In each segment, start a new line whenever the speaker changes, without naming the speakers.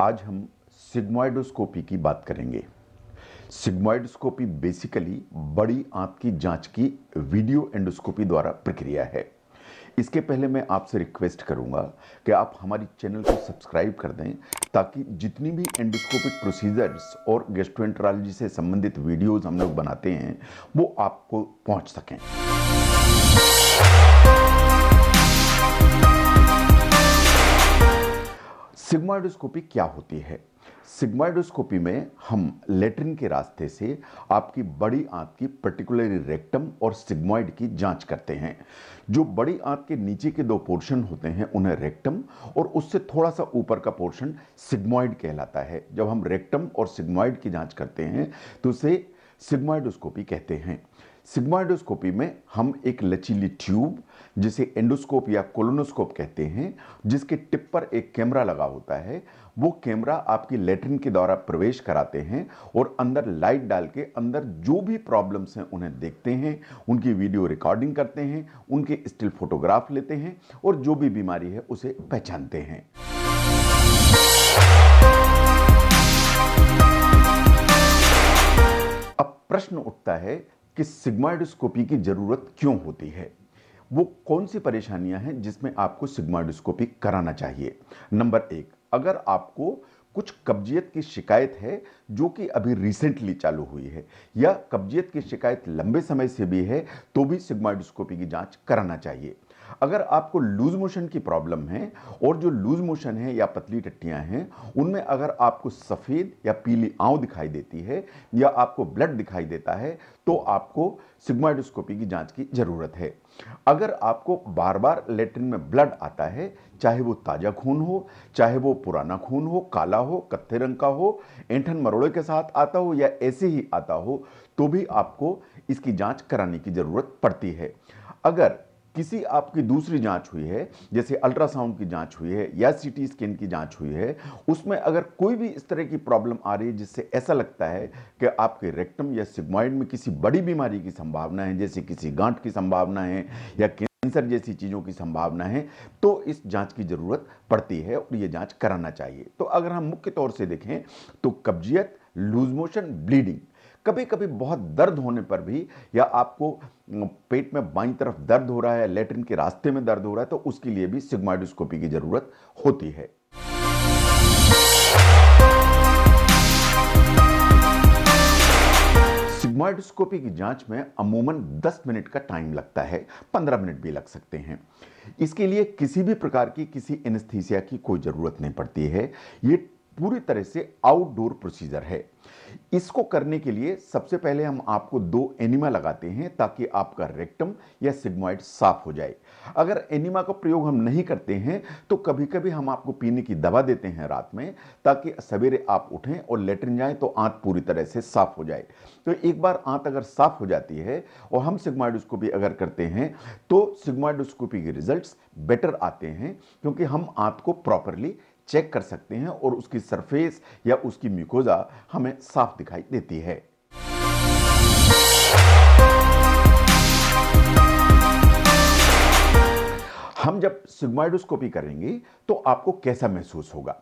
आज हम सिग्मोइडोस्कोपी की बात करेंगे। सिग्मोइडोस्कोपी बेसिकली बड़ी आंत की जांच की वीडियो एंडोस्कोपी द्वारा प्रक्रिया है। इसके पहले मैं आपसे रिक्वेस्ट करूंगा कि आप हमारी चैनल को सब्सक्राइब कर दें ताकि जितनी भी एंडोस्कोपिक प्रोसीजर्स और गैस्ट्रोएंटेरोलॉजी से संबंधित वीडियोस हम लोग बनाते हैं वो आपको पहुंच सकें। सिग्मोइडोस्कोपी क्या होती है? सिग्मोइडोस्कोपी में हम लेट्रिन के रास्ते से आपकी बड़ी आंत की पर्टिकुलरली रेक्टम और सिग्मोइड की जांच करते हैं। जो बड़ी आंत के नीचे के दो पोर्शन होते हैं उन्हें रेक्टम और उससे थोड़ा सा ऊपर का पोर्शन सिग्मोइड कहलाता है। जब हम रेक्टम और सिग्मोइड की जांच करते हैं तो उसे सिग्मोइडोस्कोपी कहते हैं। सिग्मोइडोस्कोपी में हम एक लचीली ट्यूब जिसे एंडोस्कोप या कोलोनोस्कोप कहते हैं, जिसके टिप पर एक कैमरा लगा होता है, वो कैमरा आपकी लेट्रिन के द्वारा प्रवेश कराते हैं और अंदर लाइट डाल के अंदर जो भी प्रॉब्लम्स हैं उन्हें देखते हैं, उनकी वीडियो रिकॉर्डिंग करते हैं, उनके स्टिल फोटोग्राफ लेते हैं और जो भी बीमारी है उसे पहचानते हैं। अब प्रश्न उठता है कि सिग्मोइडोस्कोपी की जरूरत क्यों होती है? वो कौन सी परेशानियां हैं जिसमें आपको सिग्मोइडोस्कोपी कराना चाहिए? नंबर एक, अगर आपको कुछ कब्जियत की शिकायत है जो कि अभी रिसेंटली चालू हुई है या कब्जियत की शिकायत लंबे समय से भी है तो भी सिग्मोइडोस्कोपी की जांच कराना चाहिए। अगर आपको लूज मोशन की प्रॉब्लम है और जो लूज मोशन है या पतली टट्टियां हैं उनमें अगर आपको सफ़ेद या पीली आंव दिखाई देती है या आपको ब्लड दिखाई देता है तो आपको सिग्मोइडोस्कोपी की जांच की जरूरत है। अगर आपको बार बार लेट्रिन में ब्लड आता है, चाहे वो ताज़ा खून हो, चाहे वो पुराना खून हो, काला हो, कत्थे रंग का हो, ऐंठन मरोड़े के साथ आता हो या ऐसे ही आता हो, तो भी आपको इसकी जांच कराने की जरूरत पड़ती है। अगर किसी आपकी दूसरी जांच हुई है, जैसे अल्ट्रासाउंड की जांच हुई है या सीटी स्कैन की जांच हुई है, उसमें अगर कोई भी इस तरह की प्रॉब्लम आ रही है जिससे ऐसा लगता है कि आपके रेक्टम या सिग्मोइड में किसी बड़ी बीमारी की संभावना है, जैसे किसी गांठ की संभावना है या कैंसर जैसी चीज़ों की संभावना है, तो इस जांच की ज़रूरत पड़ती है और ये जांच कराना चाहिए। तो अगर हम मुख्य तौर से देखें तो कब्जियत, लूज मोशन, ब्लीडिंग, कभी कभी बहुत दर्द होने पर भी या आपको पेट में बाईं तरफ दर्द हो रहा है, लेट्रिन के रास्ते में दर्द हो रहा है, तो उसके लिए भी सिग्मोइडोस्कोपी की जरूरत होती है। सिग्मोइडोस्कोपी की जांच में अमूमन 10 मिनट का टाइम लगता है, 15 मिनट भी लग सकते हैं। इसके लिए किसी भी प्रकार की किसी एनेस्थीसिया की कोई जरूरत नहीं पड़ती है। ये पूरी तरह से आउटडोर प्रोसीजर है। इसको करने के लिए सबसे पहले हम आपको 2 एनिमा लगाते हैं ताकि आपका रेक्टम या सिग्मोइड साफ हो जाए। अगर एनिमा का प्रयोग हम नहीं करते हैं तो कभी कभी हम आपको पीने की दवा देते हैं रात में, ताकि सवेरे आप उठें और लेटरिन जाएं तो आंत पूरी तरह से साफ हो जाए। तो एक बार आंत अगर साफ हो जाती है और हम सिग्मोइडोस्कोपी अगर करते हैं तो सिग्मोइडोस्कोपी के रिजल्ट्स बेटर आते हैं, क्योंकि हम आंत को प्रॉपरली चेक कर सकते हैं और उसकी सरफेस या उसकी म्यूकोजा हमें साफ दिखाई देती है। हम जब सिग्मोइडोस्कोपी करेंगे तो आपको कैसा महसूस होगा?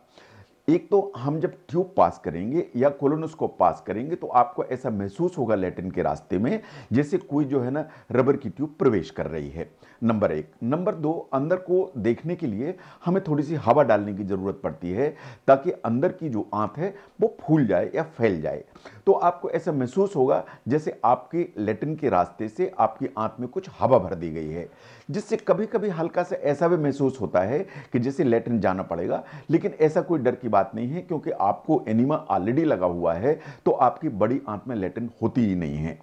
एक तो हम जब ट्यूब पास करेंगे या कोलोनोस्कोप पास करेंगे तो आपको ऐसा महसूस होगा लेट्रिन के रास्ते में जैसे कोई जो है ना रबर की ट्यूब प्रवेश कर रही है। नंबर 1। नंबर 2, अंदर को देखने के लिए हमें थोड़ी सी हवा डालने की ज़रूरत पड़ती है ताकि अंदर की जो आंत है वो फूल जाए या फैल जाए। तो आपको ऐसा महसूस होगा जैसे आपके लेट्रिन के रास्ते से आपकी आंत में कुछ हवा भर दी गई है, जिससे कभी कभी हल्का सा ऐसा भी महसूस होता है कि जैसे लेट्रिन जाना पड़ेगा, लेकिन ऐसा कोई डर की बात नहीं है क्योंकि आपको एनिमा ऑलरेडी लगा हुआ है, तो आपकी बड़ी आंत में लेट्रिन होती ही नहीं है।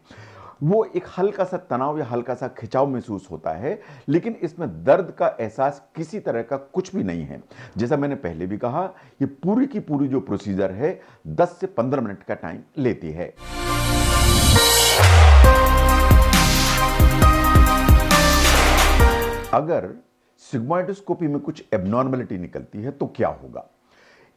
वो एक हल्का सा तनाव या हल्का सा खिंचाव महसूस होता है, लेकिन इसमें दर्द का एहसास किसी तरह का कुछ भी नहीं है। जैसा मैंने पहले भी कहा, ये पूरी की पूरी जो प्रोसीजर है 10 से 15 मिनट का टाइम लेती है। अगर सिग्मोइडोस्कोपी में कुछ एबनॉर्मलिटी निकलती है तो क्या होगा?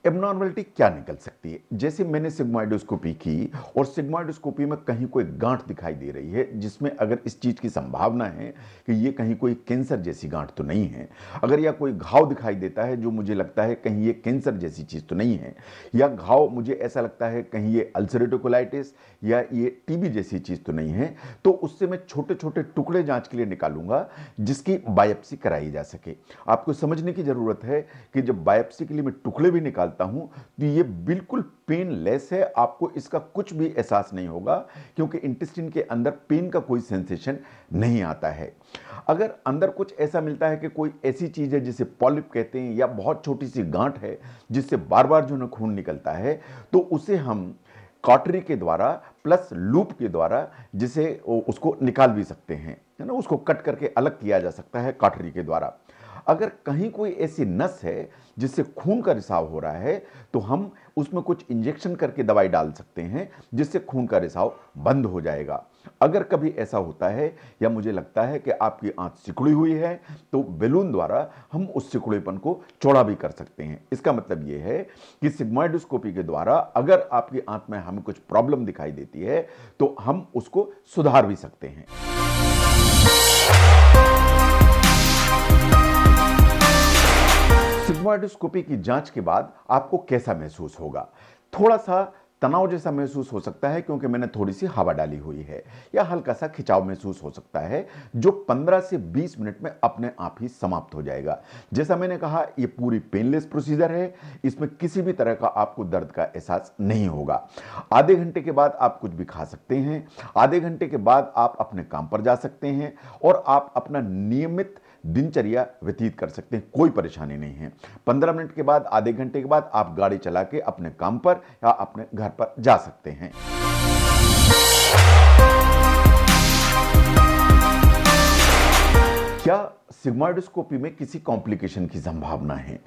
एबनॉर्मलिटी क्या निकल सकती है? जैसे मैंने सिग्मोइडोस्कोपी की और सिग्मोइडोस्कोपी में कहीं कोई गांठ दिखाई दे रही है, जिसमें अगर इस चीज़ की संभावना है कि ये कहीं कोई कैंसर जैसी गांठ तो नहीं है, अगर या कोई घाव दिखाई देता है जो मुझे लगता है कहीं ये कैंसर जैसी चीज़ तो नहीं है, या घाव मुझे ऐसा लगता है कहीं ये अल्सरेटिव कोलाइटिस या ये टीबी जैसी चीज़ तो नहीं है, तो उससे मैं छोटे छोटे टुकड़े जांच के लिए निकालूंगा जिसकी बायोप्सी कराई जा सके। आपको समझने की ज़रूरत है कि जब बायोप्सी के लिए मैं टुकड़े भी निकालता हूं तो ये बिल्कुल पेनलेस है, आपको इसका कुछ भी एहसास नहीं होगा क्योंकि इंटेस्टाइन के अंदर पेन का कोई सेंसेशन नहीं आता है। अगर अंदर कुछ ऐसा मिलता है कि कोई ऐसी चीज़ है जिसे पॉलिप कहते हैं या बहुत छोटी सी गांठ है जिससे बार बार जो ना खून निकलता है, तो उसे हम कॉटरी के द्वारा प्लस लूप के द्वारा जिसे उसको निकाल भी सकते हैं, है ना, उसको कट करके अलग किया जा सकता है कॉटरी के द्वारा। अगर कहीं कोई ऐसी नस है जिससे खून का रिसाव हो रहा है तो हम उसमें कुछ इंजेक्शन करके दवाई डाल सकते हैं जिससे खून का रिसाव बंद हो जाएगा। अगर कभी ऐसा होता है या मुझे लगता है कि आपकी आंत सिकुड़ी हुई है तो बैलून द्वारा हम उस सिकुड़ेपन को चौड़ा भी कर सकते हैं। इसका मतलब यह है कि सिग्मोइडोस्कोपी के द्वारा अगर आपकी आंत में हमें कुछ प्रॉब्लम दिखाई देती है तो हम उसको सुधार भी सकते हैं। सिग्मोइडोस्कोपी की जांच के बाद आपको कैसा महसूस होगा? थोड़ा सा तनाव जैसा महसूस हो सकता है क्योंकि मैंने थोड़ी सी हवा डाली हुई है, या हल्का सा खिंचाव महसूस हो सकता है जो 15 से 20 मिनट में अपने आप ही समाप्त हो जाएगा। जैसा मैंने कहा, ये पूरी पेनलेस प्रोसीजर है, इसमें किसी भी तरह का आपको दर्द का एहसास नहीं होगा। आधे घंटे के बाद आप कुछ भी खा सकते हैं, आधे घंटे के बाद आप अपने काम पर जा सकते हैं और आप अपना नियमित दिनचर्या व्यतीत कर सकते हैं, कोई परेशानी नहीं है। 15 मिनट के बाद, आधे घंटे के बाद आप गाड़ी चला के अपने काम पर या अपने घर पर जा सकते हैं। क्या सिग्मोइडोस्कोपी में किसी कॉम्प्लिकेशन की संभावना है?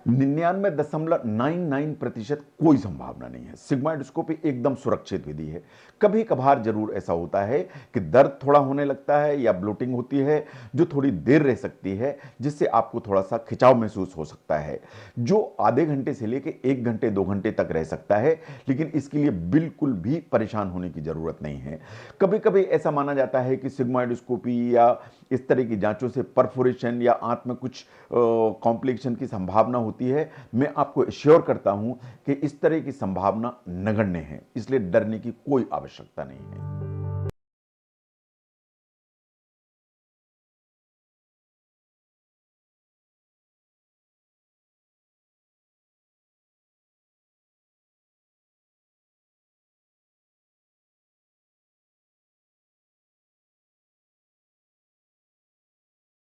99.99% कोई संभावना नहीं है। सिग्मोइडोस्कोपी एकदम सुरक्षित विधि है। कभी कभार जरूर ऐसा होता है कि दर्द थोड़ा होने लगता है या ब्लोटिंग होती है जो थोड़ी देर रह सकती है, जिससे आपको थोड़ा सा खिंचाव महसूस हो सकता है जो आधे घंटे से लेकर 1 घंटे 2 घंटे तक रह सकता है, लेकिन इसके लिए बिल्कुल भी परेशान होने की जरूरत नहीं है। कभी कभी ऐसा माना जाता है कि सिग्मोइडोस्कोपी या इस तरह की जांचों से परफोरेशन या आंत में कुछ कॉम्प्लिकेशन की संभावना होती है। मैं आपको एश्योर करता हूं कि इस तरह की संभावना नगण्य है, इसलिए डरने की कोई आवश्यकता नहीं है।